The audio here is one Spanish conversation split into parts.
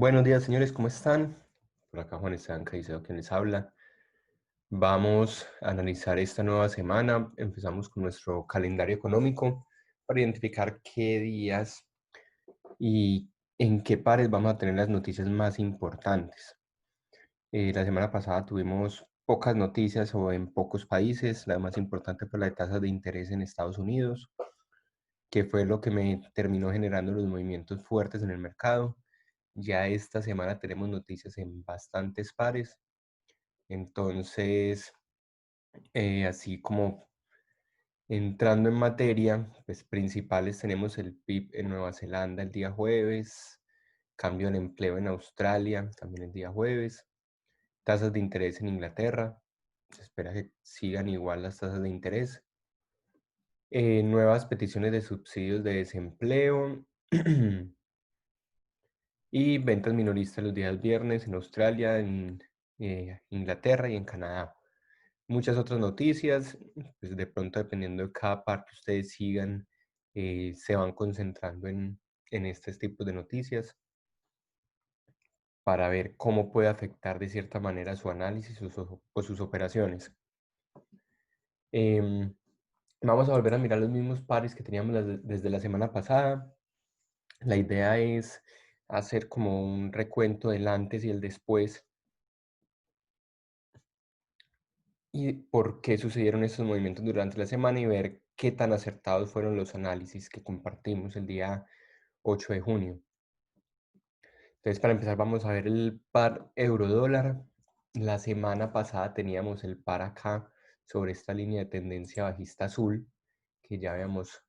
Buenos días, señores, ¿cómo están? Por acá Juan Esteban Caicedo quien les habla. Vamos a analizar esta nueva semana. Empezamos con nuestro calendario económico para identificar qué días y en qué pares vamos a tener las noticias más importantes. La semana pasada tuvimos pocas noticias o en pocos países. La más importante fue la de tasas de interés en Estados Unidos, que fue lo que me terminó generando los movimientos fuertes en el mercado. Ya esta semana tenemos noticias en bastantes pares. Entonces, así como entrando en materia, pues principales tenemos el PIB en Nueva Zelanda el día jueves, cambio del empleo en Australia también el día jueves, tasas de interés en Inglaterra, se espera que sigan igual las tasas de interés, nuevas peticiones de subsidios de desempleo y ventas minoristas los días viernes en Australia, en Inglaterra y en Canadá. Muchas otras noticias, pues de pronto dependiendo de cada par que ustedes sigan, se van concentrando en estos tipos de noticias para ver cómo puede afectar de cierta manera su análisis o sus operaciones. Em, Vamos a volver a mirar los mismos pares que teníamos desde la semana pasada. La idea es hacer como un recuento del antes y el después y por qué sucedieron estos movimientos durante la semana y ver qué tan acertados fueron los análisis que compartimos el día 8 de junio. Entonces, para empezar, vamos a ver el par euro-dólar. La semana pasada teníamos el par acá sobre esta línea de tendencia bajista azul, que ya habíamos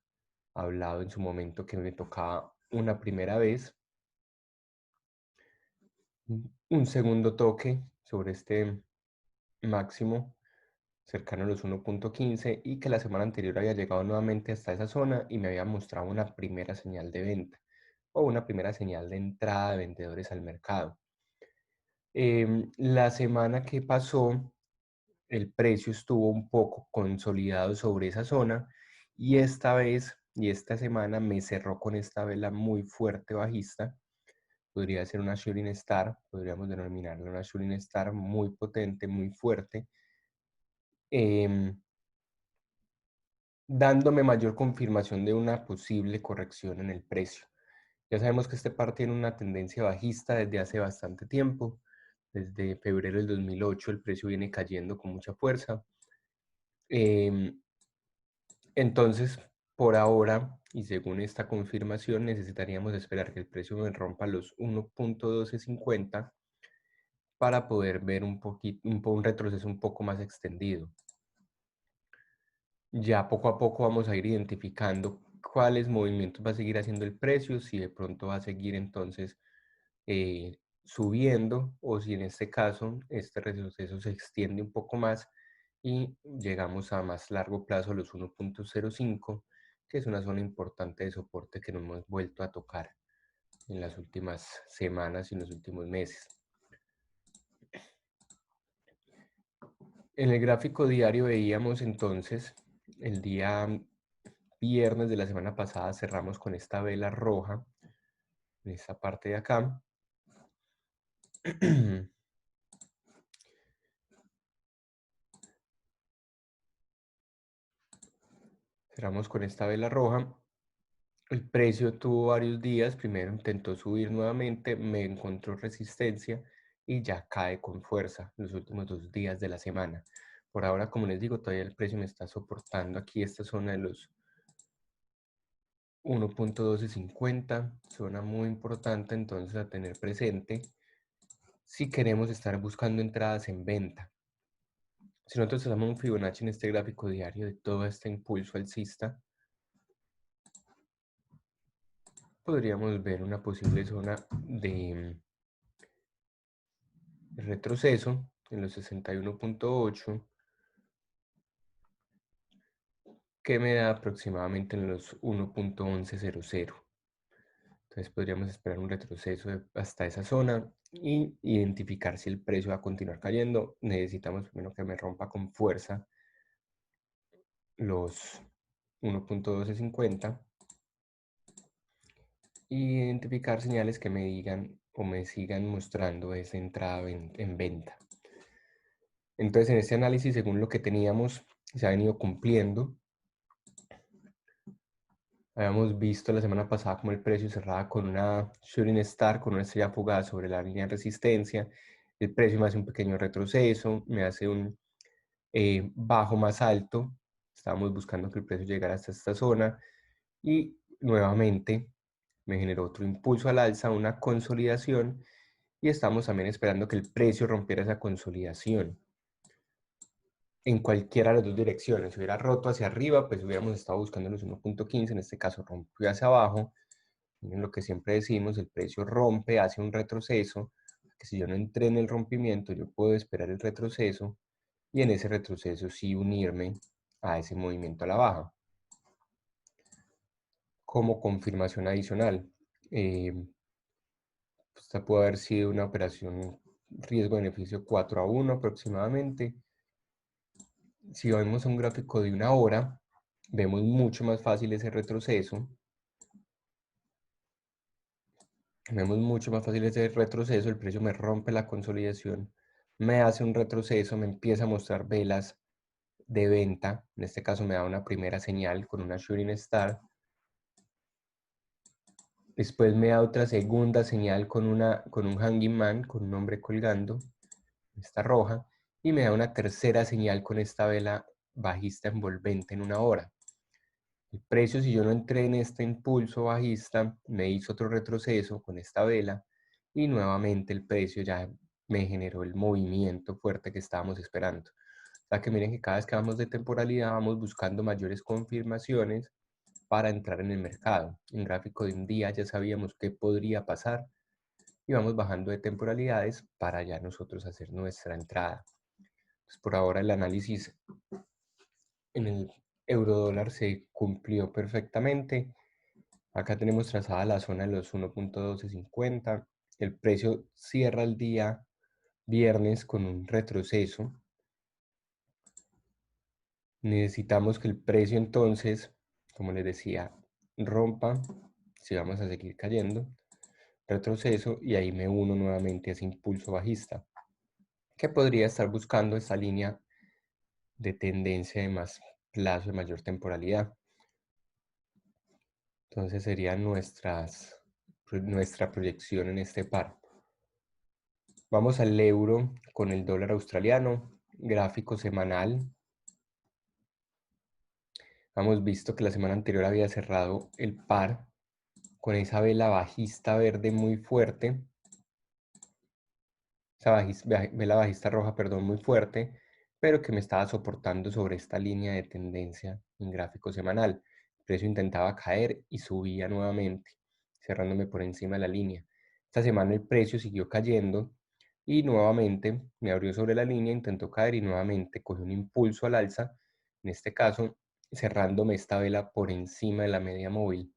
hablado en su momento que me tocaba una primera vez. Un segundo toque sobre este máximo cercano a los 1.15 y que la semana anterior había llegado nuevamente hasta esa zona y me había mostrado una primera señal de venta o una primera señal de entrada de vendedores al mercado. La semana que pasó, el precio estuvo un poco consolidado sobre esa zona y esta vez y esta semana me cerró con esta vela muy fuerte bajista. Podría ser una shooting star, podríamos denominarla una shooting star muy potente, muy fuerte. Em, Dándome mayor confirmación de una posible corrección en el precio. Ya sabemos que este par tiene una tendencia bajista desde hace bastante tiempo. Desde febrero del 2008 el precio viene cayendo con mucha fuerza. Entonces, por ahora, y según esta confirmación, necesitaríamos esperar que el precio me rompa los 1.1250 para poder ver un retroceso un poco más extendido. Ya poco a poco vamos a ir identificando cuáles movimientos va a seguir haciendo el precio, si de pronto va a seguir entonces subiendo o si en este caso este retroceso se extiende un poco más y llegamos a más largo plazo a los 1.05, que es una zona importante de soporte que no hemos vuelto a tocar en las últimas semanas y en los últimos meses. En el gráfico diario veíamos entonces el día viernes de la semana pasada cerramos con esta vela roja en esta parte de acá. Cerramos con esta vela roja. El precio tuvo varios días. Primero intentó subir nuevamente, me encontró resistencia y ya cae con fuerza los últimos 2 días de la semana. Por ahora, como les digo, todavía el precio me está soportando aquí esta zona de los 1.1250, zona muy importante entonces a tener presente si queremos estar buscando entradas en venta. Si nosotros usamos un Fibonacci en este gráfico diario de todo este impulso alcista, podríamos ver una posible zona de retroceso en los 61.8 que me da aproximadamente en los 1.1100. Entonces podríamos esperar un retroceso hasta esa zona y identificar si el precio va a continuar cayendo. Necesitamos primero que me rompa con fuerza los 1.1250 y identificar señales que me digan o me sigan mostrando esa entrada en venta. Entonces, en este análisis, según lo que teníamos, se ha venido cumpliendo. Habíamos visto la semana pasada como el precio cerraba con una shooting star, con una estrella fugaz sobre la línea de resistencia. El precio me hace un pequeño retroceso, me hace un bajo más alto. Estábamos buscando que el precio llegara hasta esta zona y nuevamente me generó otro impulso al alza, una consolidación, y estamos también esperando que el precio rompiera esa consolidación en cualquiera de las dos direcciones. Si hubiera roto hacia arriba, pues hubiéramos estado buscando los 1.15, en este caso rompió hacia abajo. Miren lo que siempre decimos, el precio rompe, hace un retroceso, que si yo no entré en el rompimiento, yo puedo esperar el retroceso y en ese retroceso sí unirme a ese movimiento a la baja. Como confirmación adicional, esta puede haber sido una operación riesgo-beneficio 4-1 aproximadamente. Si vemos un gráfico de una hora, vemos mucho más fácil ese retroceso. Vemos mucho más fácil ese retroceso, el precio me rompe la consolidación, me hace un retroceso, me empieza a mostrar velas de venta. En este caso me da una primera señal con una shooting star. Después me da otra segunda señal con un hanging man, con un hombre colgando, esta roja. Y me da una tercera señal con esta vela bajista envolvente en una hora. El precio, si yo no entré en este impulso bajista, me hizo otro retroceso con esta vela y nuevamente el precio ya me generó el movimiento fuerte que estábamos esperando. O sea que miren que cada vez que vamos de temporalidad vamos buscando mayores confirmaciones para entrar en el mercado. En gráfico de un día ya sabíamos qué podría pasar y vamos bajando de temporalidades para ya nosotros hacer nuestra entrada. Pues por ahora el análisis en el euro dólar se cumplió perfectamente. Acá tenemos trazada la zona de los 1.1250. El precio cierra el día viernes con un retroceso. Necesitamos que el precio entonces, como les decía, rompa, si vamos a seguir cayendo, retroceso, y ahí me uno nuevamente a ese impulso bajista, que podría estar buscando esa línea de tendencia de más plazo, de mayor temporalidad. Entonces sería nuestra proyección en este par. Vamos al euro con el dólar australiano, gráfico semanal. Hemos visto que la semana anterior había cerrado el par con esa vela bajista verde muy fuerte, esa vela bajista roja, perdón, muy fuerte, pero que me estaba soportando sobre esta línea de tendencia en gráfico semanal. El precio intentaba caer y subía nuevamente, cerrándome por encima de la línea. Esta semana el precio siguió cayendo y nuevamente me abrió sobre la línea, intentó caer y nuevamente cogió un impulso al alza, en este caso cerrándome esta vela por encima de la media móvil.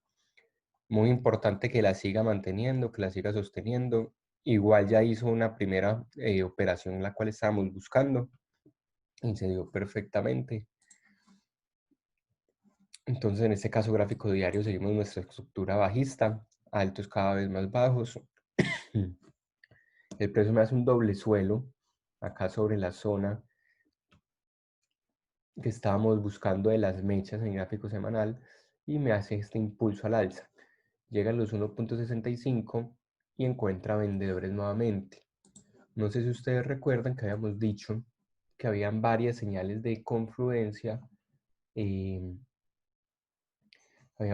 Muy importante que la siga manteniendo, que la siga sosteniendo. Igual ya hizo una primera operación la cual estábamos buscando y se dio perfectamente. Entonces en este caso gráfico diario seguimos nuestra estructura bajista, altos cada vez más bajos. El precio me hace un doble suelo acá sobre la zona que estábamos buscando de las mechas en gráfico semanal y me hace este impulso al alza. Llega a los 1.65 y encuentra vendedores nuevamente. No sé si ustedes recuerdan que habíamos dicho que habían varias señales de confluencia. Habían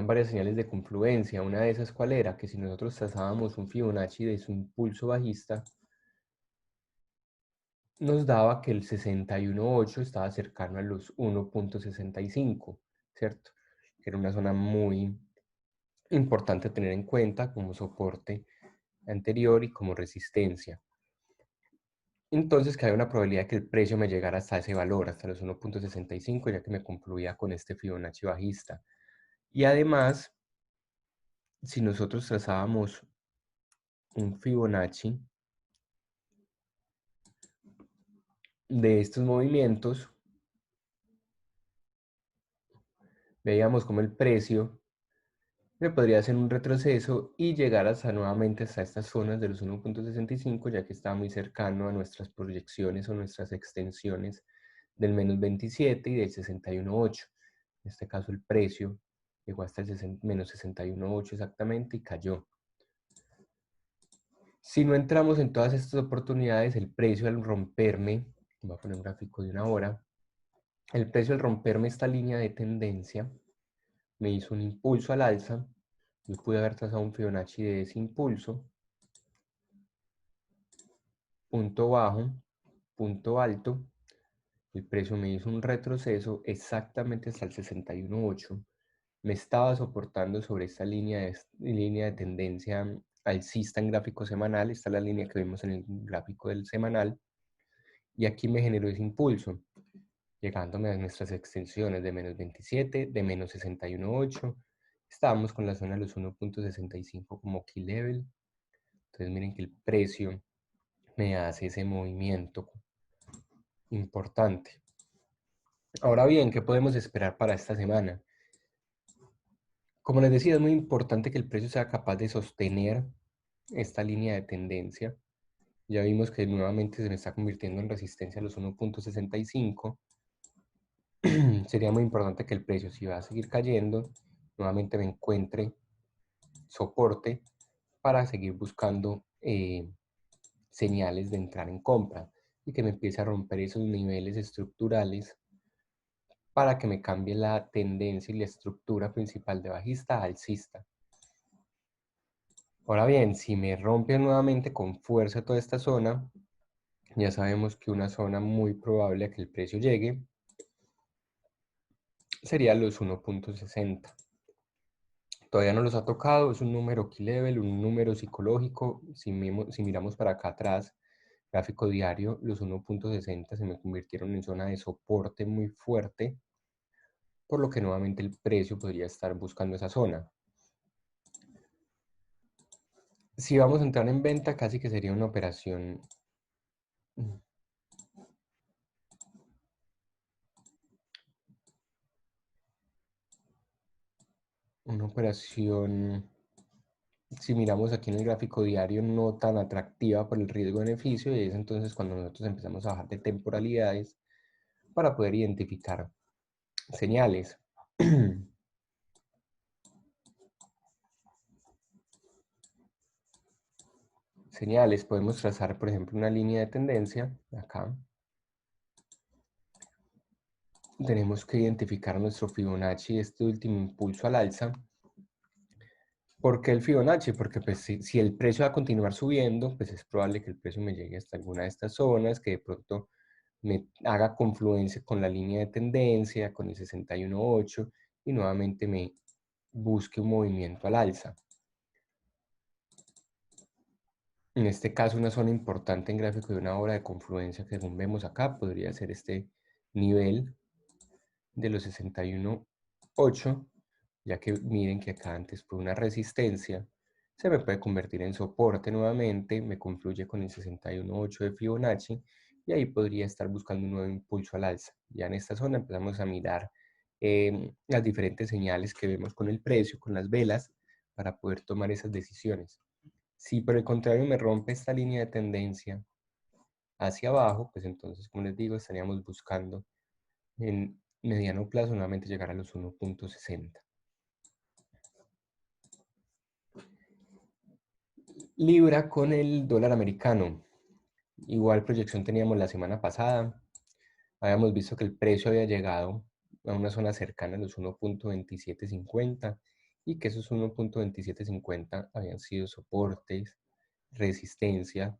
varias señales de confluencia. Una de esas, ¿cuál era? Que si nosotros trazábamos un Fibonacci de su impulso bajista, nos daba que el 61.8 estaba cercano a los 1.65, ¿cierto? Que era una zona muy importante a tener en cuenta como soporte anterior y como resistencia. Entonces, que hay una probabilidad de que el precio me llegara hasta ese valor, hasta los 1.65, ya que me concluía con este Fibonacci bajista. Y además, si nosotros trazábamos un Fibonacci de estos movimientos, veíamos como el precio me podría hacer un retroceso y llegar hasta nuevamente hasta estas zonas de los 1.65, ya que está muy cercano a nuestras proyecciones o nuestras extensiones del menos 27 y del 61.8. En este caso el precio llegó hasta el menos 61.8 exactamente y cayó. Si no entramos en todas estas oportunidades, el precio al romperme, voy a poner un gráfico de una hora, el precio al romperme esta línea de tendencia me hizo un impulso al alza. Yo pude haber trazado un Fibonacci de ese impulso, punto bajo, punto alto, el precio me hizo un retroceso exactamente hasta el 61.8, me estaba soportando sobre esta línea de tendencia alcista en gráfico semanal, esta es la línea que vimos en el gráfico del semanal, y aquí me generó ese impulso, llegándome a nuestras extensiones de menos 27, de menos 61.8, estábamos con la zona de los 1.65 como key level, entonces miren que el precio me hace ese movimiento importante. Ahora bien, ¿qué podemos esperar para esta semana? Como les decía, es muy importante que el precio sea capaz de sostener esta línea de tendencia. Ya vimos que nuevamente se me está convirtiendo en resistencia a los 1.65. Sería muy importante que el precio, si va a seguir cayendo, nuevamente me encuentre soporte para seguir buscando señales de entrar en compra y que me empiece a romper esos niveles estructurales para que me cambie la tendencia y la estructura principal de bajista a alcista. Ahora bien, si me rompe nuevamente con fuerza toda esta zona, ya sabemos que una zona muy probable a que el precio llegue sería los 1.60. Todavía no los ha tocado, es un número key level, un número psicológico. Si miramos para acá atrás, gráfico diario, los 1.60 se me convirtieron en zona de soporte muy fuerte, por lo que nuevamente el precio podría estar buscando esa zona. Si vamos a entrar en venta, casi que sería una operación si miramos aquí en el gráfico diario, no tan atractiva por el riesgo-beneficio, y es entonces cuando nosotros empezamos a bajar de temporalidades para poder identificar señales. Señales, podemos trazar, por ejemplo, una línea de tendencia, acá. Tenemos que identificar nuestro Fibonacci, este último impulso al alza. ¿Por qué el Fibonacci? Porque pues, si el precio va a continuar subiendo, pues es probable que el precio me llegue hasta alguna de estas zonas, que de pronto me haga confluencia con la línea de tendencia, con el 61.8, y nuevamente me busque un movimiento al alza. En este caso, una zona importante en gráfico de una hora de confluencia, que según vemos acá, podría ser este nivel de los 61.8, ya que miren que acá antes fue una resistencia, se me puede convertir en soporte nuevamente, me confluye con el 61.8 de Fibonacci, y ahí podría estar buscando un nuevo impulso al alza. Ya en esta zona empezamos a mirar las diferentes señales que vemos con el precio, con las velas, para poder tomar esas decisiones. Si por el contrario me rompe esta línea de tendencia hacia abajo, pues entonces, como les digo, estaríamos buscando en mediano plazo nuevamente llegar a los 1.60. Libra con el dólar americano. Igual proyección teníamos la semana pasada. Habíamos visto que el precio había llegado a una zona cercana a los 1.2750 y que esos 1.2750 habían sido soportes, resistencia,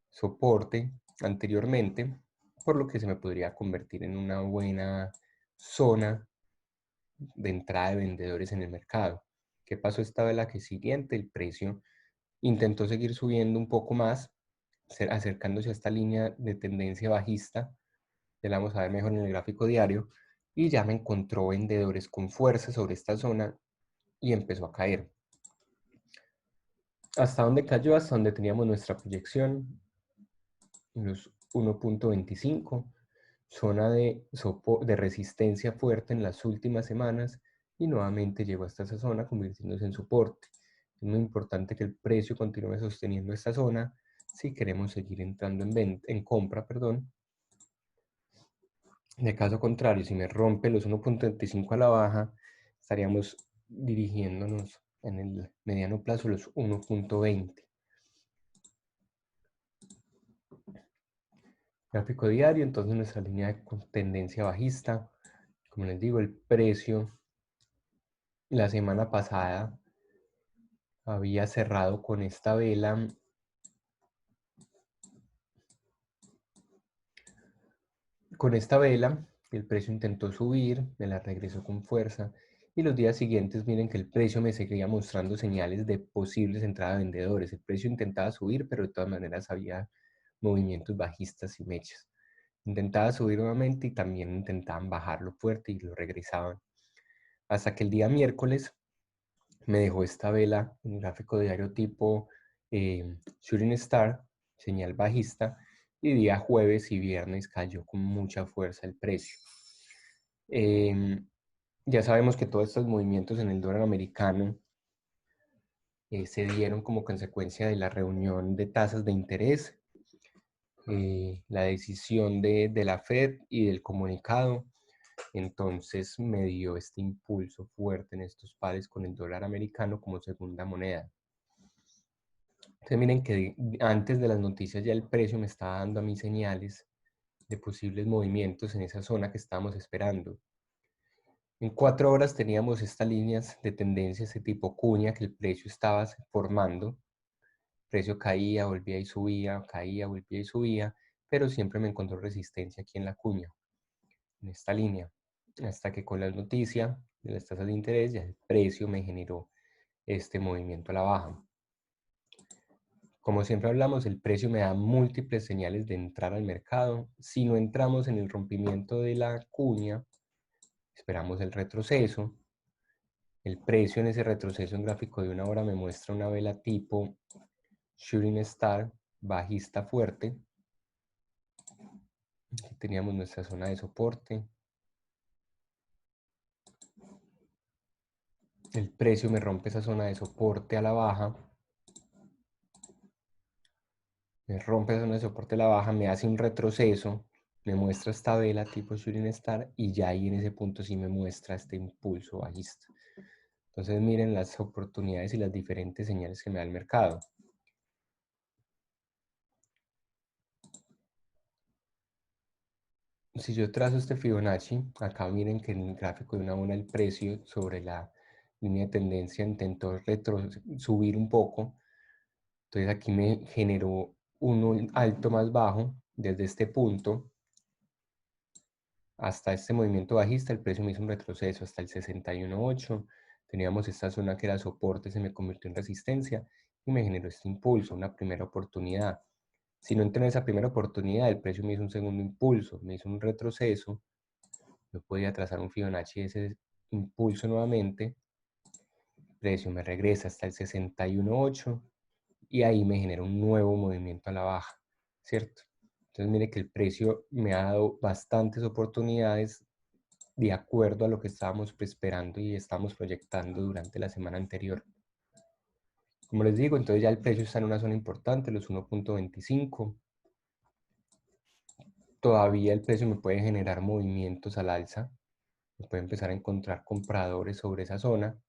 soporte anteriormente, por lo que se me podría convertir en una buena zona de entrada de vendedores en el mercado. ¿Qué pasó esta vela que siguiente? El precio intentó seguir subiendo un poco más, acercándose a esta línea de tendencia bajista, ya la vamos a ver mejor en el gráfico diario, y ya me encontró vendedores con fuerza sobre esta zona y empezó a caer. ¿Hasta dónde cayó? Hasta donde teníamos nuestra proyección, los 1.25, zona de resistencia fuerte en las últimas semanas, y nuevamente llegó hasta esa zona convirtiéndose en soporte. Es muy importante que el precio continúe sosteniendo esta zona si queremos seguir entrando en compra, perdón. De caso contrario, si me rompe los 1.25 a la baja, estaríamos dirigiéndonos en el mediano plazo los 1.20. Gráfico diario, entonces nuestra línea de tendencia bajista. Como les digo, el precio la semana pasada había cerrado con esta vela. Con esta vela, el precio intentó subir, me la regresó con fuerza. Y los días siguientes, miren que el precio me seguía mostrando señales de posibles entradas de vendedores. El precio intentaba subir, pero de todas maneras había movimientos bajistas y mechas. Intentaba subir nuevamente y también intentaban bajarlo fuerte y lo regresaban. Hasta que el día miércoles me dejó esta vela en gráfico diario tipo Shooting Star, señal bajista, y día jueves y viernes cayó con mucha fuerza el precio. Ya sabemos que todos estos movimientos en el dólar americano se dieron como consecuencia de la reunión de tasas de interés, la decisión de la Fed y del comunicado. Entonces me dio este impulso fuerte en estos pares con el dólar americano como segunda moneda. Entonces miren que antes de las noticias ya el precio me estaba dando a mí señales de posibles movimientos en esa zona que estábamos esperando. En 4 horas teníamos estas líneas de tendencia, ese tipo cuña que el precio estaba formando. El precio caía, volvía y subía, caía, volvía y subía, pero siempre me encontró resistencia aquí en la cuña, en esta línea. Hasta que con la noticia de las tasas de interés ya el precio me generó este movimiento a la baja. Como siempre hablamos, el precio me da múltiples señales de entrar al mercado. Si no entramos en el rompimiento de la cuña, esperamos el retroceso. El precio en ese retroceso en gráfico de 1 hora me muestra una vela tipo Shooting Star bajista fuerte. Aquí teníamos nuestra zona de soporte. El precio me rompe esa zona de soporte a la baja. Me rompe esa zona de soporte a la baja, me hace un retroceso, me muestra esta vela tipo Shooting Star y ya ahí en ese punto sí me muestra este impulso bajista. Entonces miren las oportunidades y las diferentes señales que me da el mercado. Si yo trazo este Fibonacci, acá miren que en el gráfico de 1 hora el precio sobre la línea de tendencia intentó subir un poco. Entonces aquí me generó un alto más bajo desde este punto hasta este movimiento bajista. El precio me hizo un retroceso hasta el 61.8. Teníamos esta zona que era soporte, se me convirtió en resistencia y me generó este impulso, una primera oportunidad. Si no entré en esa primera oportunidad, el precio me hizo un segundo impulso, me hizo un retroceso. Yo podía trazar un Fibonacci de ese impulso nuevamente. El precio me regresa hasta el 61.8 y ahí me genera un nuevo movimiento a la baja, ¿cierto? Entonces mire que el precio me ha dado bastantes oportunidades de acuerdo a lo que estábamos esperando y estamos proyectando durante la semana anterior. Como les digo, entonces ya el precio está en una zona importante, los 1.25. Todavía el precio me puede generar movimientos al alza. Me puede empezar a encontrar compradores sobre esa zona.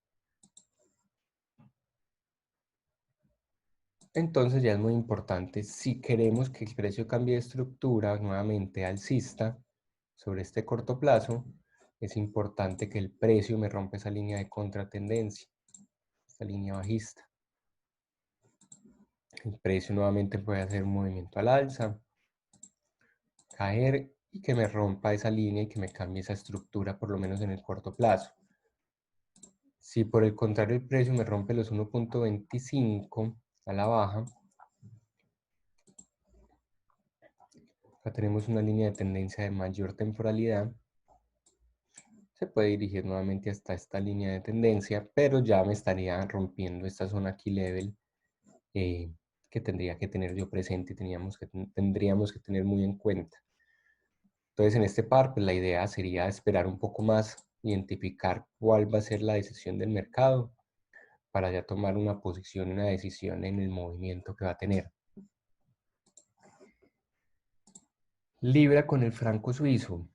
Entonces ya es muy importante, si queremos que el precio cambie de estructura nuevamente alcista sobre este corto plazo, es importante que el precio me rompa esa línea de contratendencia, esta línea bajista. El precio nuevamente puede hacer un movimiento al alza, caer y que me rompa esa línea y que me cambie esa estructura por lo menos en el corto plazo. Si por el contrario el precio me rompe los 1.25 a la baja, acá tenemos una línea de tendencia de mayor temporalidad, se puede dirigir nuevamente hasta esta línea de tendencia, pero ya me estaría rompiendo esta zona key level que tendría que tener yo presente y tendríamos que tener muy en cuenta. Entonces en este par, pues la idea sería esperar un poco más identificar cuál va a ser la decisión del mercado para ya tomar una posición, una decisión en el movimiento que va a tener. Libra con el franco suizo.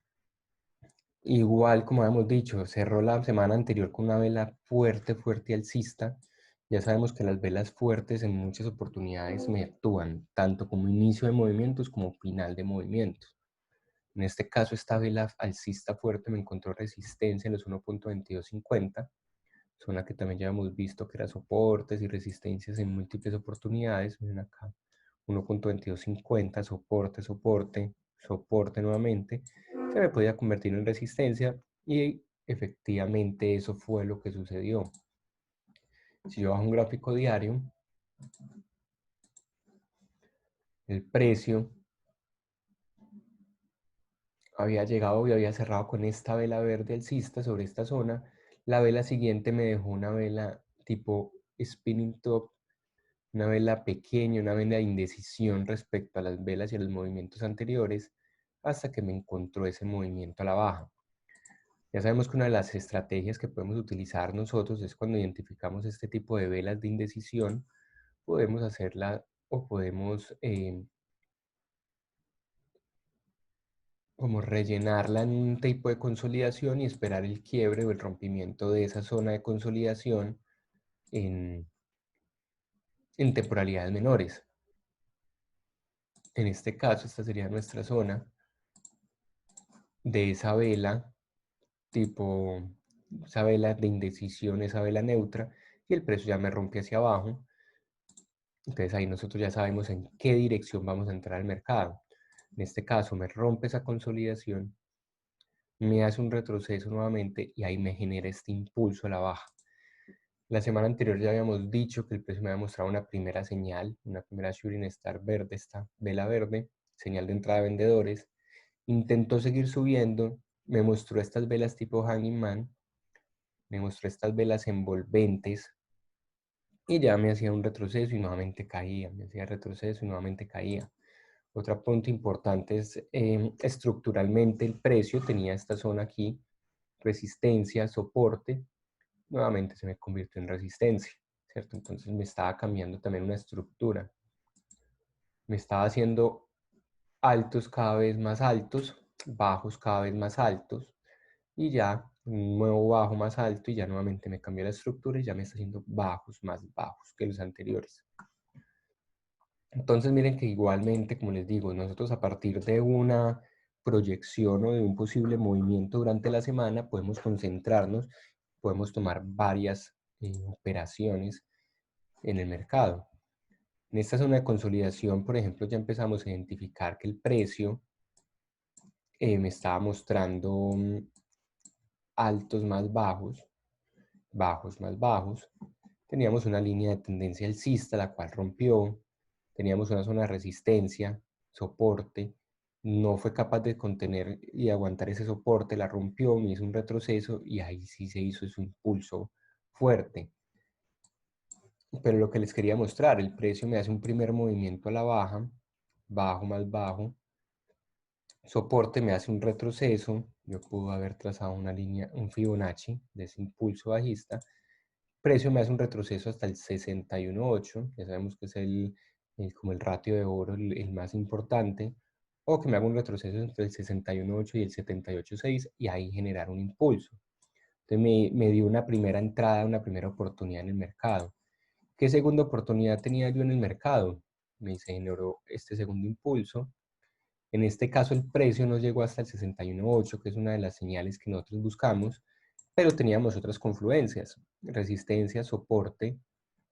Igual, como habíamos dicho, cerró la semana anterior con una vela fuerte, fuerte alcista. Ya sabemos que las velas fuertes en muchas oportunidades me actúan, tanto como inicio de movimientos como final de movimientos. En este caso, esta vela alcista fuerte me encontró resistencia en los 1.2250, zona que también ya hemos visto que era soportes y resistencias en múltiples oportunidades. Miren acá, 1.2250, soporte, soporte, soporte nuevamente, se me podía convertir en resistencia y efectivamente eso fue lo que sucedió. Si yo bajo un gráfico diario, el precio había llegado y había cerrado con esta vela verde alcista sobre esta zona. La vela siguiente me dejó una vela tipo spinning top, una vela pequeña, una vela de indecisión respecto a las velas y a los movimientos anteriores, hasta que me encontró ese movimiento a la baja. Ya sabemos que una de las estrategias que podemos utilizar nosotros es cuando identificamos este tipo de velas de indecisión, podemos hacerla o podemos como rellenarla en un tipo de consolidación y esperar el quiebre o el rompimiento de esa zona de consolidación en temporalidades menores. En este caso, esta sería nuestra zona de esa vela, tipo, esa vela de indecisión, esa vela neutra, y el precio ya me rompe hacia abajo. Entonces ahí nosotros ya sabemos en qué dirección vamos a entrar al mercado. En este caso me rompe esa consolidación, me hace un retroceso nuevamente y ahí me genera este impulso a la baja. La semana anterior ya habíamos dicho que el precio me había mostrado una primera señal, una primera shooting star verde, esta vela verde, señal de entrada de vendedores. Intentó seguir subiendo, me mostró estas velas tipo Hanging Man, me mostró estas velas envolventes y ya me hacía un retroceso y nuevamente caía, me hacía retroceso y nuevamente caía. Otro punto importante es estructuralmente el precio tenía esta zona aquí, resistencia, soporte, nuevamente se me convirtió en resistencia, ¿cierto? Entonces me estaba cambiando también una estructura, me estaba haciendo altos cada vez más altos, bajos cada vez más altos, y ya un nuevo bajo más alto y ya nuevamente me cambió la estructura y ya me está haciendo bajos más bajos que los anteriores. Entonces miren que igualmente, como les digo, nosotros a partir de una proyección o de un posible movimiento durante la semana podemos concentrarnos, podemos tomar varias operaciones en el mercado. En esta zona de consolidación, por ejemplo, ya empezamos a identificar que el precio me estaba mostrando altos más bajos, bajos más bajos. Teníamos una línea de tendencia alcista, la cual rompió. Teníamos una zona de resistencia, soporte. No fue capaz de contener y aguantar ese soporte, la rompió, me hizo un retroceso y ahí sí se hizo ese impulso fuerte. Pero lo que les quería mostrar, el precio me hace un primer movimiento a la baja, bajo más bajo, soporte me hace un retroceso, yo puedo haber trazado una línea, un Fibonacci de ese impulso bajista, precio me hace un retroceso hasta el 61.8, ya sabemos que es como el ratio de oro, el más importante, o que me haga un retroceso entre el 61.8 y el 78.6 y ahí generar un impulso. Entonces me dio una primera entrada, una primera oportunidad en el mercado. ¿Qué segunda oportunidad tenía yo en el mercado? Me generó este segundo impulso. En este caso el precio no llegó hasta el 61.8, que es una de las señales que nosotros buscamos, pero teníamos otras confluencias, resistencia, soporte,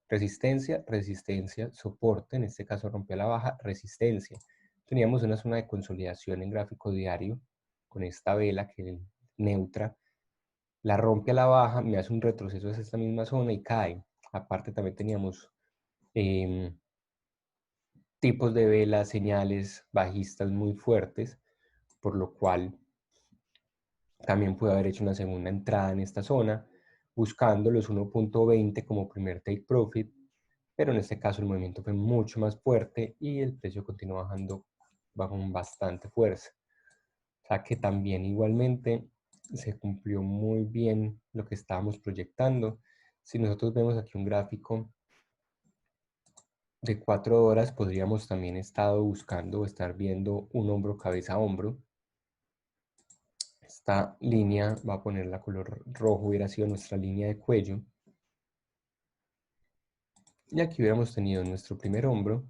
resistencia, resistencia, soporte, en este caso rompió la baja, resistencia. Teníamos una zona de consolidación en gráfico diario con esta vela que es neutra, la rompe a la baja, me hace un retroceso hacia esta misma zona y cae. Aparte también teníamos tipos de velas, señales bajistas muy fuertes, por lo cual también pude haber hecho una segunda entrada en esta zona, buscando los 1.20 como primer take profit, pero en este caso el movimiento fue mucho más fuerte y el precio continuó bajando bajo bastante fuerza. O sea que también igualmente se cumplió muy bien lo que estábamos proyectando. Si nosotros vemos aquí un gráfico de 4 horas, podríamos también estar buscando o estar viendo un hombro cabeza a hombro. Esta línea, va a ponerla color rojo, hubiera sido nuestra línea de cuello. Y aquí hubiéramos tenido nuestro primer hombro,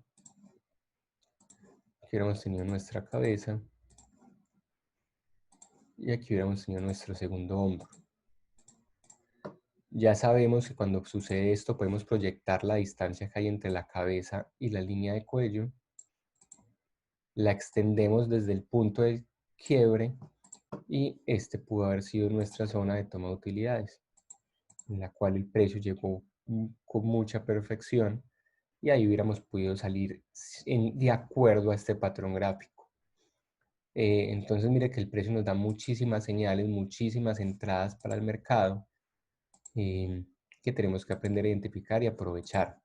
aquí hubiéramos tenido nuestra cabeza, y aquí hubiéramos tenido nuestro segundo hombro. Ya sabemos que cuando sucede esto podemos proyectar la distancia que hay entre la cabeza y la línea de cuello. La extendemos desde el punto de quiebre y este pudo haber sido nuestra zona de toma de utilidades, en la cual el precio llegó con mucha perfección y ahí hubiéramos podido salir de acuerdo a este patrón gráfico. Entonces mire que el precio nos da muchísimas señales, muchísimas entradas para el mercado que tenemos que aprender a identificar y aprovechar.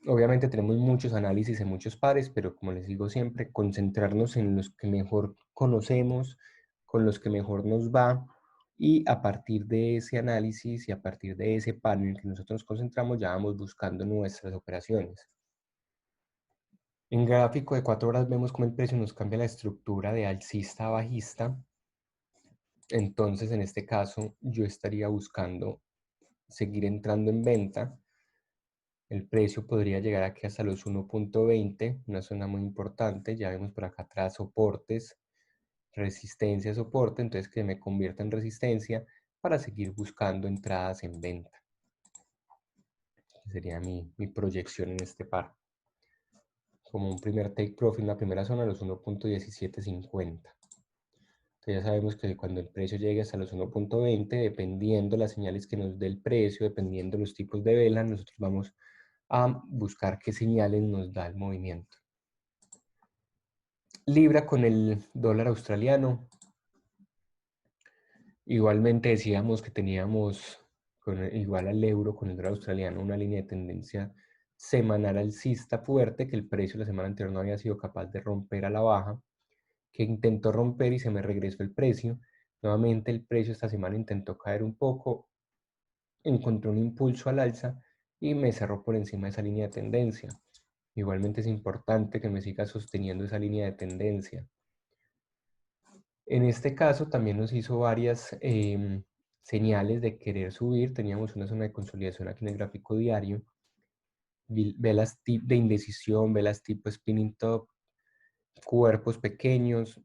Obviamente tenemos muchos análisis en muchos pares, pero como les digo siempre, concentrarnos en los que mejor conocemos, con los que mejor nos va, y a partir de ese análisis y a partir de ese par en el que nosotros nos concentramos, ya vamos buscando nuestras operaciones. En gráfico de 4 horas vemos cómo el precio nos cambia la estructura de alcista a bajista. Entonces, en este caso, yo estaría buscando seguir entrando en venta. El precio podría llegar aquí hasta los 1.20, una zona muy importante. Ya vemos por acá atrás soportes, resistencia, soporte, entonces que me convierta en resistencia para seguir buscando entradas en venta. Sería mi proyección en este par. Como un primer take profit en la primera zona, los 1.1750. Entonces ya sabemos que cuando el precio llegue hasta los 1.20, dependiendo las señales que nos dé el precio, dependiendo los tipos de vela, nosotros vamos a buscar qué señales nos da el movimiento. Libra con el dólar australiano. Igualmente decíamos que teníamos, igual al euro con el dólar australiano, una línea de tendencia semanal alcista fuerte que el precio la semana anterior no había sido capaz de romper a la baja, que intentó romper y se me regresó el precio. Nuevamente el precio esta semana intentó caer un poco, encontró un impulso al alza y me cerró por encima de esa línea de tendencia. Igualmente es importante que me siga sosteniendo esa línea de tendencia. En este caso también nos hizo varias señales de querer subir. Teníamos una zona de consolidación aquí en el gráfico diario. Velas de indecisión, velas tipo spinning top, cuerpos pequeños.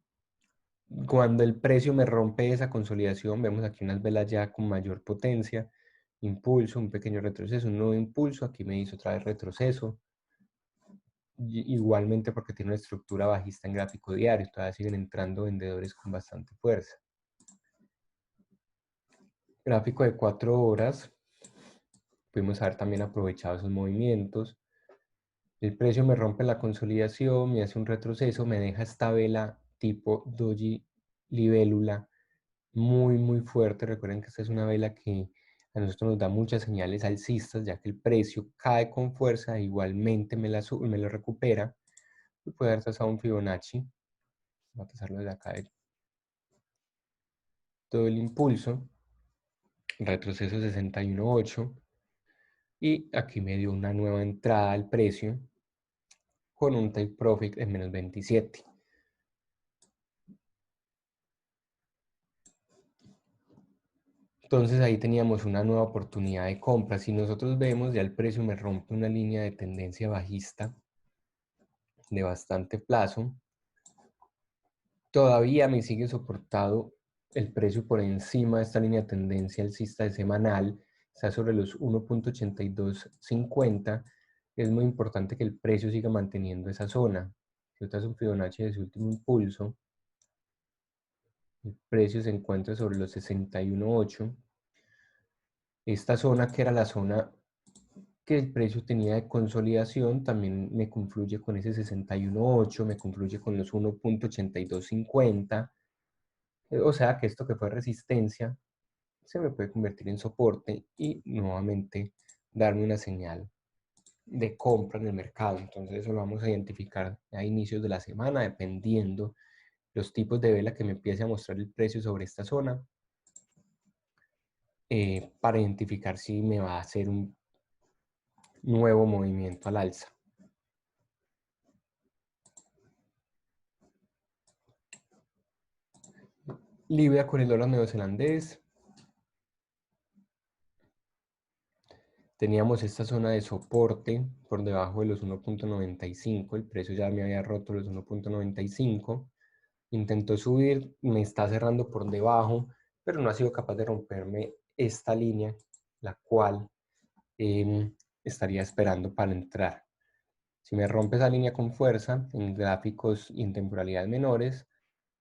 Cuando el precio me rompe esa consolidación, vemos aquí unas velas ya con mayor potencia. Impulso, un pequeño retroceso, un nuevo impulso. Aquí me hizo otra vez retroceso. Igualmente porque tiene una estructura bajista en gráfico diario. Todavía siguen entrando vendedores con bastante fuerza. Gráfico de 4 horas. Pudimos haber también aprovechado esos movimientos. El precio me rompe la consolidación, me hace un retroceso, me deja esta vela tipo doji libélula muy fuerte. Recuerden que esta es una vela que a nosotros nos da muchas señales alcistas, ya que el precio cae con fuerza, igualmente me lo recupera. Y puede haber trazado un Fibonacci. Voy a trazarlo desde acá de todo el impulso. Retroceso 61.8. Y aquí me dio una nueva entrada al precio con un take profit en menos 27. Entonces ahí teníamos una nueva oportunidad de compra. Si nosotros vemos, ya el precio me rompe una línea de tendencia bajista de bastante plazo. Todavía me sigue soportado el precio por encima de esta línea de tendencia alcista de semanal. Está sobre los 1.8250. Es muy importante que el precio siga manteniendo esa zona. Si es un Fibonacci de su último impulso, el precio se encuentra sobre los 61.8. Esta zona, que era la zona que el precio tenía de consolidación, también me confluye con ese 61.8, me confluye con los 1.8250. O sea que esto que fue resistencia se me puede convertir en soporte y nuevamente darme una señal de compra en el mercado. Entonces eso lo vamos a identificar a inicios de la semana, dependiendo los tipos de vela que me empiece a mostrar el precio sobre esta zona para identificar si me va a hacer un nuevo movimiento al alza. Libra con el dólar neozelandés. Teníamos esta zona de soporte por debajo de los 1.95. El precio ya me había roto los 1.95. Intentó subir, me está cerrando por debajo, pero no ha sido capaz de romperme esta línea, la cual estaría esperando para entrar. Si me rompe esa línea con fuerza, en gráficos y en temporalidades menores,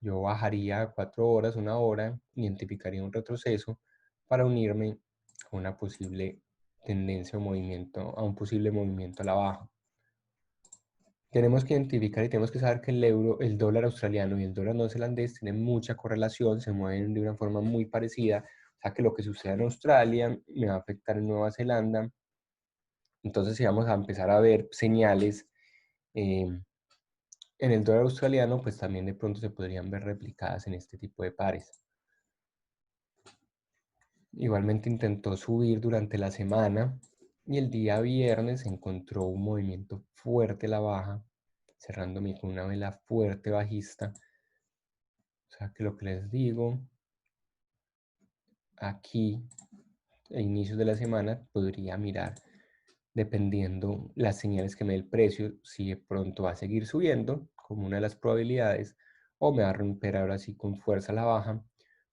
yo bajaría a 4 horas, 1 hora, identificaría un retroceso para unirme a una posible tendencia o movimiento, a un posible movimiento a la baja. Tenemos que identificar y tenemos que saber que el euro, el dólar australiano y el dólar neozelandés tienen mucha correlación, se mueven de una forma muy parecida, o sea que lo que sucede en Australia me va a afectar en Nueva Zelanda. Entonces, si vamos a empezar a ver señales en el dólar australiano, pues también de pronto se podrían ver replicadas en este tipo de pares. Igualmente intentó subir durante la semana y el día viernes encontró un movimiento fuerte a la baja, cerrándome con una vela fuerte bajista. O sea que lo que les digo, aquí a inicios de la semana podría mirar, dependiendo las señales que me dé el precio, si de pronto va a seguir subiendo, como una de las probabilidades, o me va a romper ahora sí con fuerza a la baja.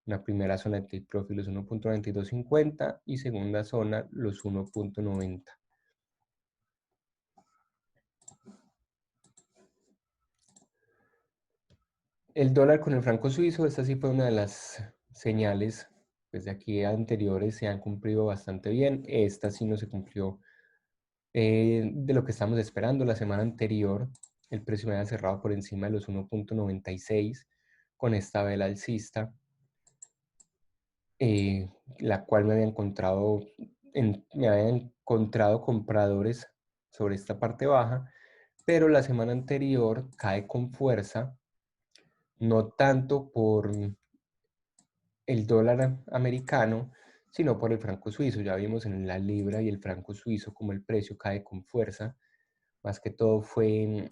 Una primera zona de take profit los 1.9250 y segunda zona los 1.90. El dólar con el franco suizo, esta sí fue una de las señales, pues de aquí anteriores se han cumplido bastante bien. Esta sí no se cumplió de lo que estamos esperando. La semana anterior el precio me había cerrado por encima de los 1.96 con esta vela alcista, la cual me había encontrado compradores sobre esta parte baja, pero la semana anterior cae con fuerza, no tanto por el dólar americano, sino por el franco suizo. Ya vimos en la libra y el franco suizo como el precio cae con fuerza. Más que todo fue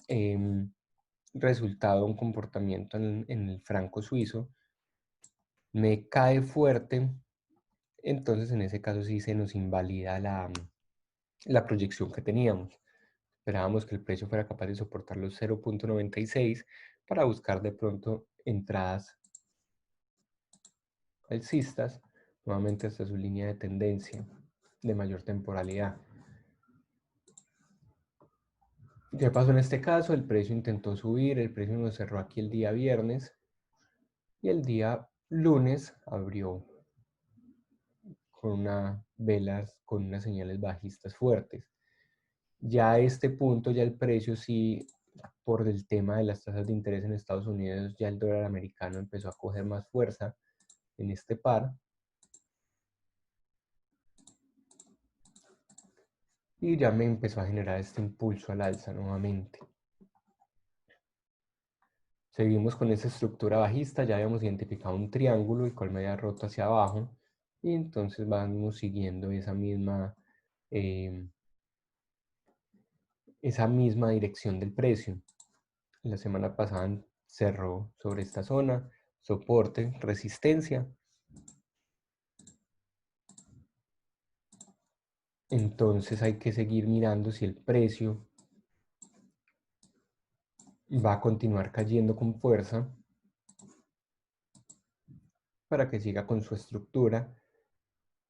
resultado de un comportamiento en el franco suizo. Me cae fuerte, entonces en ese caso sí se nos invalida la proyección que teníamos. Esperábamos que el precio fuera capaz de soportar los 0.96 para buscar de pronto entradas alcistas, nuevamente hasta su línea de tendencia de mayor temporalidad. ¿Qué pasó en este caso? El precio intentó subir, el precio nos cerró aquí el día viernes y el día lunes abrió con velas con unas señales bajistas fuertes. Ya a este punto, ya el precio sí, por el tema de las tasas de interés en Estados Unidos, ya el dólar americano empezó a coger más fuerza en este par. Y ya me empezó a generar este impulso al alza nuevamente. Seguimos con esa estructura bajista, ya habíamos identificado un triángulo, el cual me había roto hacia abajo, y entonces vamos siguiendo esa misma dirección del precio. La semana pasada cerró sobre esta zona, soporte, resistencia. Entonces hay que seguir mirando si el precio va a continuar cayendo con fuerza para que siga con su estructura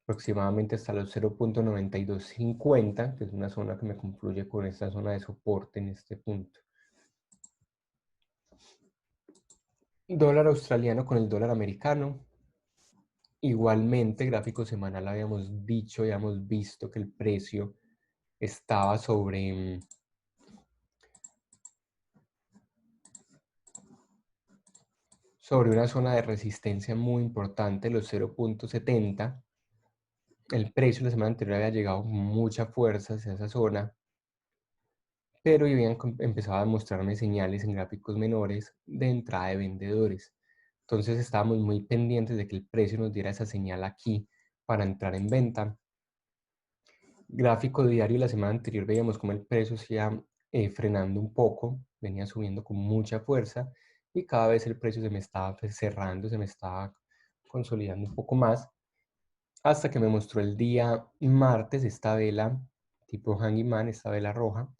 aproximadamente hasta los 0.9250, que es una zona que me confluye con esta zona de soporte en este punto. Dólar australiano con el dólar americano. Igualmente, gráfico semanal habíamos dicho, habíamos visto que el precio estaba sobre una zona de resistencia muy importante, los 0.70. El precio la semana anterior había llegado con mucha fuerza hacia esa zona, pero habían empezado a mostrarme señales en gráficos menores de entrada de vendedores. Entonces estábamos muy pendientes de que el precio nos diera esa señal aquí para entrar en venta. Gráfico diario, la semana anterior veíamos como el precio se iba frenando un poco, venía subiendo con mucha fuerza y cada vez el precio se me estaba cerrando, se me estaba consolidando un poco más, hasta que me mostró el día martes esta vela tipo Handyman, esta vela roja.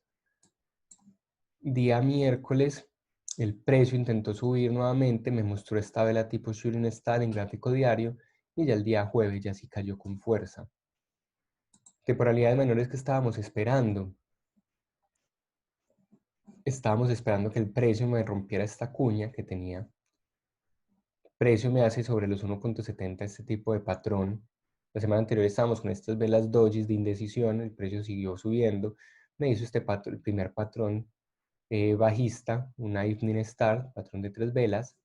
Día miércoles el precio intentó subir nuevamente, me mostró esta vela tipo Shooting Star en gráfico diario y ya el día jueves ya sí cayó con fuerza. Temporalidades menores que estábamos esperando. Estábamos esperando que el precio me rompiera esta cuña que tenía. Precio me hace sobre los 1.70 este tipo de patrón. La semana anterior estábamos con estas velas dojis de indecisión, el precio siguió subiendo. Me hizo este patrón, el primer patrón bajista, una Evening Star, patrón de 3 velas.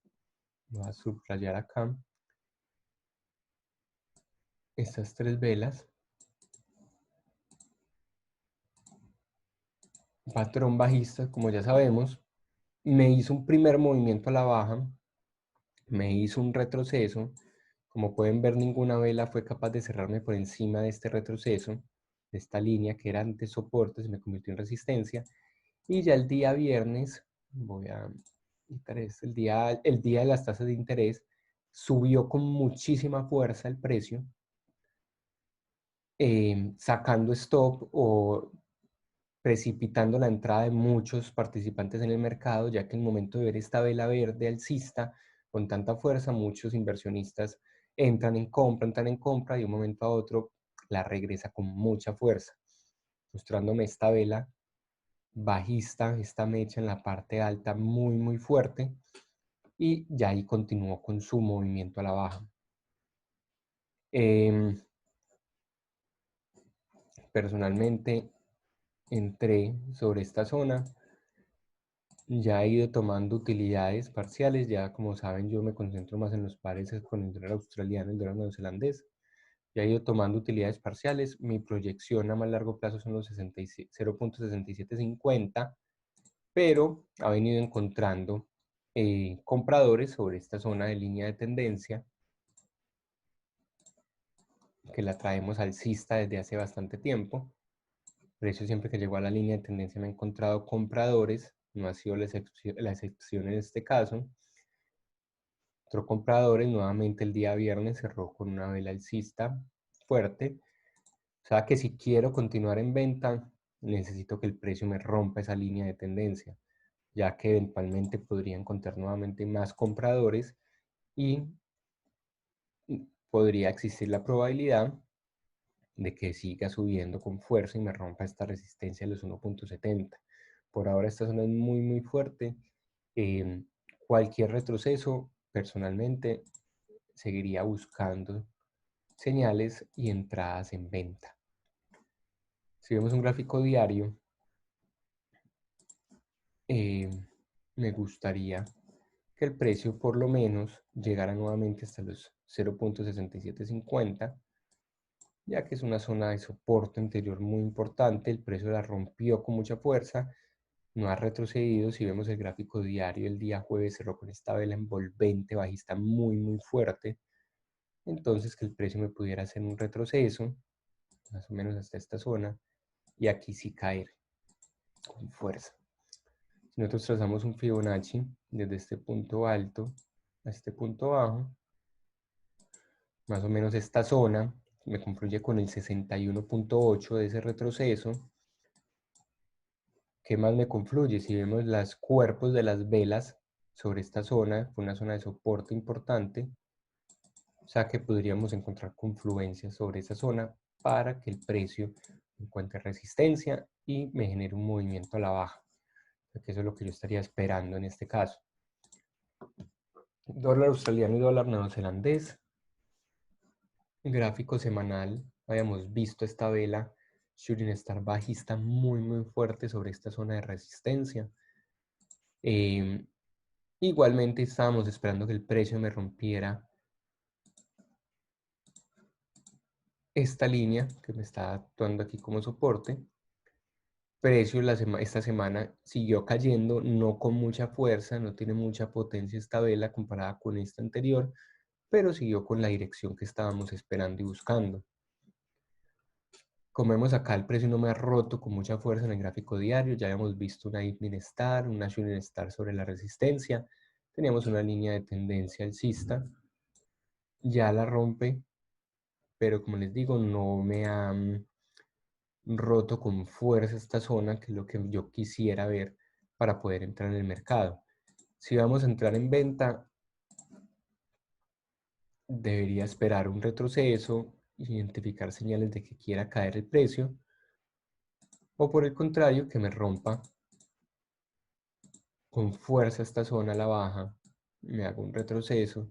Voy a subrayar acá. Estas 3 velas. Patrón bajista, como ya sabemos, me hizo un primer movimiento a la baja, me hizo un retroceso. Como pueden ver, ninguna vela fue capaz de cerrarme por encima de este retroceso, de esta línea que era antes soporte, se me convirtió en resistencia. Y ya el día viernes, voy a quitar esto, el día de las tasas de interés, subió con muchísima fuerza el precio, sacando stop o precipitando la entrada de muchos participantes en el mercado, ya que en el momento de ver esta vela verde alcista con tanta fuerza, muchos inversionistas entran en compra y de un momento a otro la regresa con mucha fuerza, mostrándome esta vela bajista, esta mecha en la parte alta muy fuerte, y ya ahí continuó con su movimiento a la baja. Personalmente entré sobre esta zona. Ya he ido tomando utilidades parciales, ya como saben yo me concentro más en los pares con el dólar australiano y el dólar neozelandés. Ya he ido tomando utilidades parciales, mi proyección a más largo plazo son los 0.6750, pero ha venido encontrando compradores sobre esta zona de línea de tendencia, que la traemos alcista desde hace bastante tiempo. Por eso siempre que llegó a la línea de tendencia me he encontrado compradores, no ha sido la excepción en este caso. Otro compradores nuevamente el día viernes cerró con una vela alcista fuerte. O sea que si quiero continuar en venta, necesito que el precio me rompa esa línea de tendencia, ya que eventualmente podría encontrar nuevamente más compradores y podría existir la probabilidad de que siga subiendo con fuerza y me rompa esta resistencia de los 1.70. Por ahora esta zona es muy fuerte. Cualquier retroceso, personalmente, seguiría buscando señales y entradas en venta. Si vemos un gráfico diario, me gustaría que el precio por lo menos llegara nuevamente hasta los 0.6750, ya que es una zona de soporte anterior muy importante. El precio la rompió con mucha fuerza, no ha retrocedido. Si vemos el gráfico diario, el día jueves cerró con esta vela envolvente bajista muy fuerte. Entonces que el precio me pudiera hacer un retroceso, más o menos hasta esta zona, y aquí sí caer con fuerza. Si nosotros trazamos un Fibonacci desde este punto alto a este punto bajo, más o menos esta zona me confluye con el 61.8 de ese retroceso. ¿Qué más me confluye? Si vemos los cuerpos de las velas sobre esta zona, fue una zona de soporte importante, o sea que podríamos encontrar confluencias sobre esa zona para que el precio encuentre resistencia y me genere un movimiento a la baja, que eso es lo que yo estaría esperando en este caso. Dólar australiano y dólar neozelandés. Gráfico semanal, habíamos visto esta vela Shooting Star bajista muy fuerte sobre esta zona de resistencia. Igualmente estábamos esperando que el precio me rompiera esta línea que me está actuando aquí como soporte. precio esta semana siguió cayendo, no con mucha fuerza, no tiene mucha potencia esta vela comparada con esta anterior, pero siguió con la dirección que estábamos esperando y buscando. Como vemos acá, el precio no me ha roto con mucha fuerza en el gráfico diario. Ya habíamos visto una evening star, una shooting star sobre la resistencia. Teníamos una línea de tendencia alcista. Ya la rompe, pero como les digo, no me ha roto con fuerza esta zona, que es lo que yo quisiera ver para poder entrar en el mercado. Si vamos a entrar en venta, debería esperar un retroceso, identificar señales de que quiera caer el precio, o por el contrario, que me rompa con fuerza esta zona a la baja, me hago un retroceso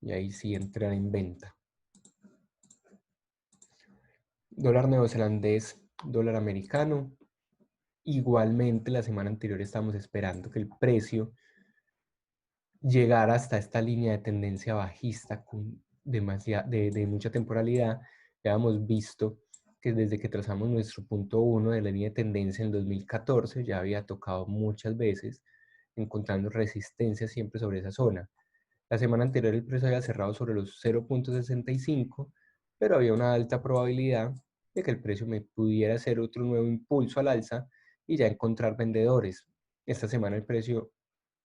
y ahí sí entrar en venta. Dólar neozelandés, dólar americano. Igualmente la semana anterior estábamos esperando que el precio llegara hasta esta línea de tendencia bajista con de mucha temporalidad. Ya hemos visto que desde que trazamos nuestro punto 1 de la línea de tendencia en el 2014 ya había tocado muchas veces, encontrando resistencia siempre sobre esa zona. La semana anterior el precio había cerrado sobre los 0.65, pero había una alta probabilidad de que el precio me pudiera hacer otro nuevo impulso al alza y ya encontrar vendedores. Esta semana el precio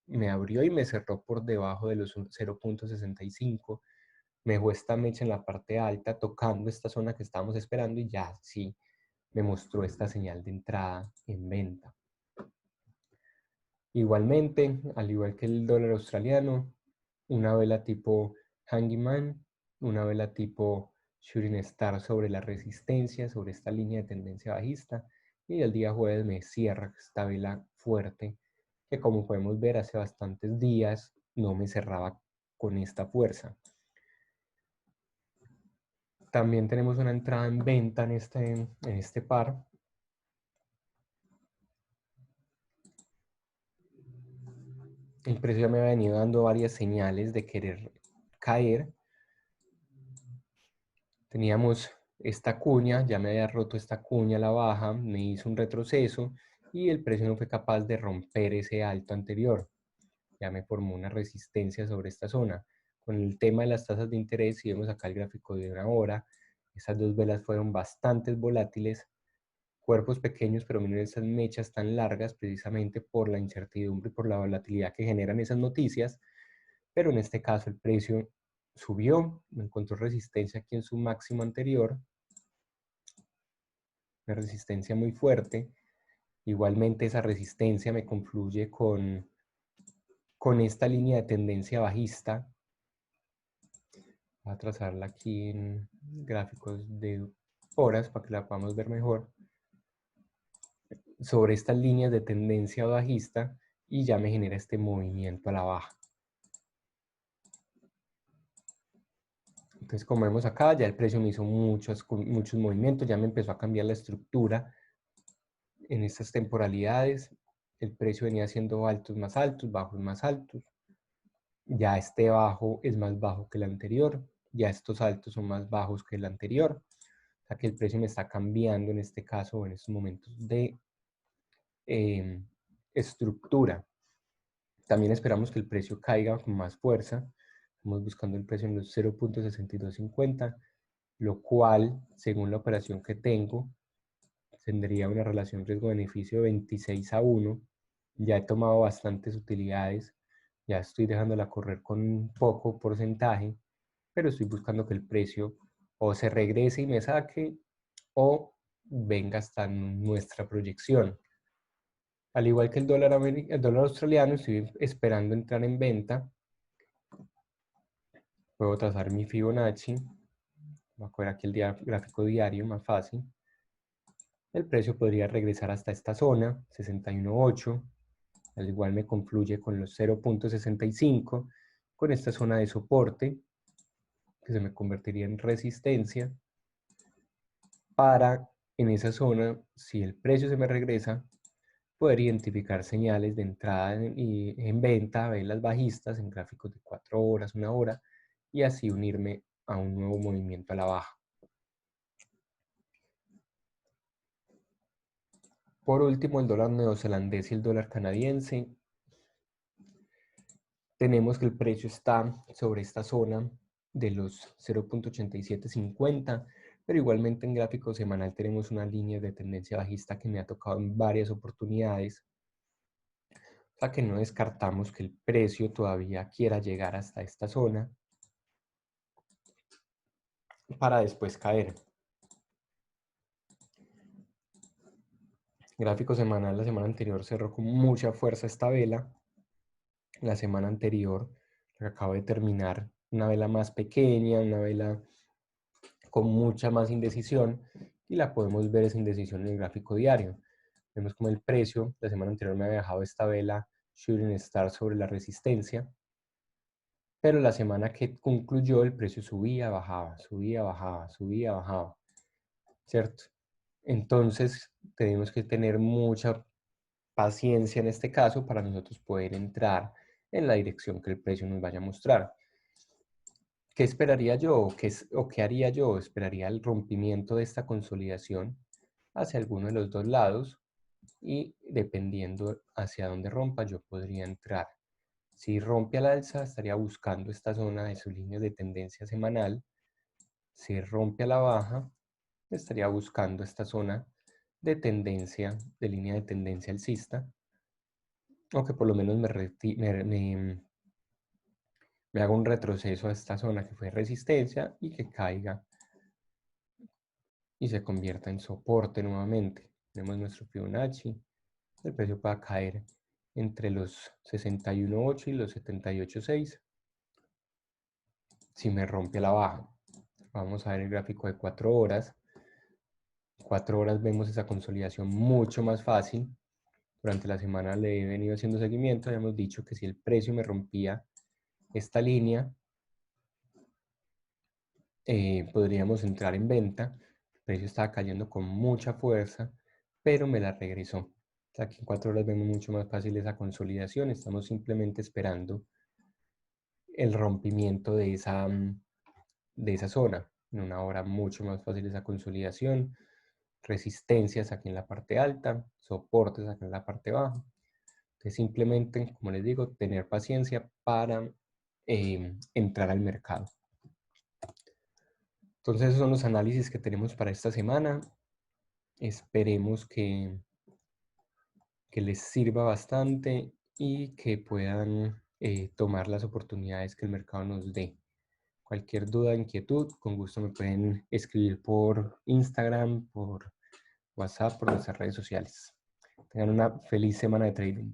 me abrió y me cerró por debajo de los 0.65. Me dejó esta mecha en la parte alta tocando esta zona que estábamos esperando y ya sí me mostró esta señal de entrada en venta. Igualmente, al igual que el dólar australiano, una vela tipo Hanging Man, una vela tipo Shooting Star sobre la resistencia, sobre esta línea de tendencia bajista, y el día jueves me cierra esta vela fuerte, que como podemos ver hace bastantes días no me cerraba con esta fuerza. También tenemos una entrada en venta en este par. El precio ya me ha venido dando varias señales de querer caer. Teníamos esta cuña, ya me había roto esta cuña a la baja, me hizo un retroceso y el precio no fue capaz de romper ese alto anterior. Ya me formó una resistencia sobre esta zona. Con el tema de las tasas de interés, si vemos acá el gráfico de una hora, esas dos velas fueron bastante volátiles, cuerpos pequeños pero miren esas mechas tan largas precisamente por la incertidumbre y por la volatilidad que generan esas noticias, pero en este caso el precio subió, encontró resistencia aquí en su máximo anterior, una resistencia muy fuerte. Igualmente esa resistencia me confluye con esta línea de tendencia bajista. Voy a trazarla aquí en gráficos de horas para que la podamos ver mejor. Sobre estas líneas de tendencia bajista y ya me genera este movimiento a la baja. Entonces, como vemos acá, ya el precio me hizo muchos movimientos, ya me empezó a cambiar la estructura en estas temporalidades. El precio venía haciendo altos más altos, bajos más altos. Ya este bajo es más bajo que el anterior, ya estos altos son más bajos que el anterior. O sea que el precio me está cambiando en este caso, en estos momentos de estructura. También esperamos que el precio caiga con más fuerza. Estamos buscando el precio en los 0.6250, lo cual, según la operación que tengo, tendría una relación riesgo-beneficio de 26:1. Ya he tomado bastantes utilidades, ya estoy dejándola correr con un poco porcentaje, pero estoy buscando que el precio o se regrese y me saque o venga hasta nuestra proyección. Al igual que el dólar australiano, estoy esperando entrar en venta. Puedo trazar mi Fibonacci. Voy a coger aquí el gráfico diario, más fácil. El precio podría regresar hasta esta zona, 61.8. Al igual me confluye con los 0.65, con esta zona de soporte, que se me convertiría en resistencia. Para, en esa zona, si el precio se me regresa, poder identificar señales de entrada y en venta, velas bajistas en gráficos de 4 horas, 1 hora, y así unirme a un nuevo movimiento a la baja. Por último, el dólar neozelandés y el dólar canadiense. Tenemos que el precio está sobre esta zona de los 0.8750, pero igualmente en gráfico semanal tenemos una línea de tendencia bajista que me ha tocado en varias oportunidades. O sea que no descartamos que el precio todavía quiera llegar hasta esta zona para después caer. Gráfico semanal, la semana anterior cerró con mucha fuerza esta vela. La semana anterior, la que acabo de terminar, una vela más pequeña, una vela con mucha más indecisión, y la podemos ver esa indecisión en el gráfico diario. Vemos como el precio, la semana anterior me había dejado esta vela Shooting Star sobre la resistencia, pero la semana que concluyó el precio subía, bajaba, subía, bajaba, subía, bajaba, ¿cierto? Entonces tenemos que tener mucha paciencia en este caso para nosotros poder entrar en la dirección que el precio nos vaya a mostrar. ¿Qué esperaría yo o qué haría yo? Esperaría el rompimiento de esta consolidación hacia alguno de los dos lados y dependiendo hacia dónde rompa yo podría entrar. Si rompe al alza estaría buscando esta zona de su línea de tendencia semanal. Si rompe a la baja estaría buscando esta zona de tendencia, de línea de tendencia alcista, o que por lo menos me haga un retroceso a esta zona que fue resistencia y que caiga y se convierta en soporte nuevamente. Tenemos nuestro Fibonacci, el precio va a caer entre los 61.8 y los 78.6 si me rompe la baja. Vamos a ver el gráfico de 4 horas. 4 horas vemos esa consolidación mucho más fácil. Durante la semana le he venido haciendo seguimiento. Habíamos dicho que si el precio me rompía esta línea, podríamos entrar en venta. El precio estaba cayendo con mucha fuerza, pero me la regresó. O sea, aquí en 4 horas vemos mucho más fácil esa consolidación. Estamos simplemente esperando el rompimiento de esa zona. En una hora mucho más fácil esa consolidación. Resistencias aquí en la parte alta, soportes aquí en la parte baja. Entonces simplemente, como les digo, tener paciencia para entrar al mercado. Entonces esos son los análisis que tenemos para esta semana. Esperemos que les sirva bastante y que puedan tomar las oportunidades que el mercado nos dé. Cualquier duda, inquietud, con gusto me pueden escribir por Instagram, por WhatsApp, por nuestras redes sociales. Tengan una feliz semana de trading.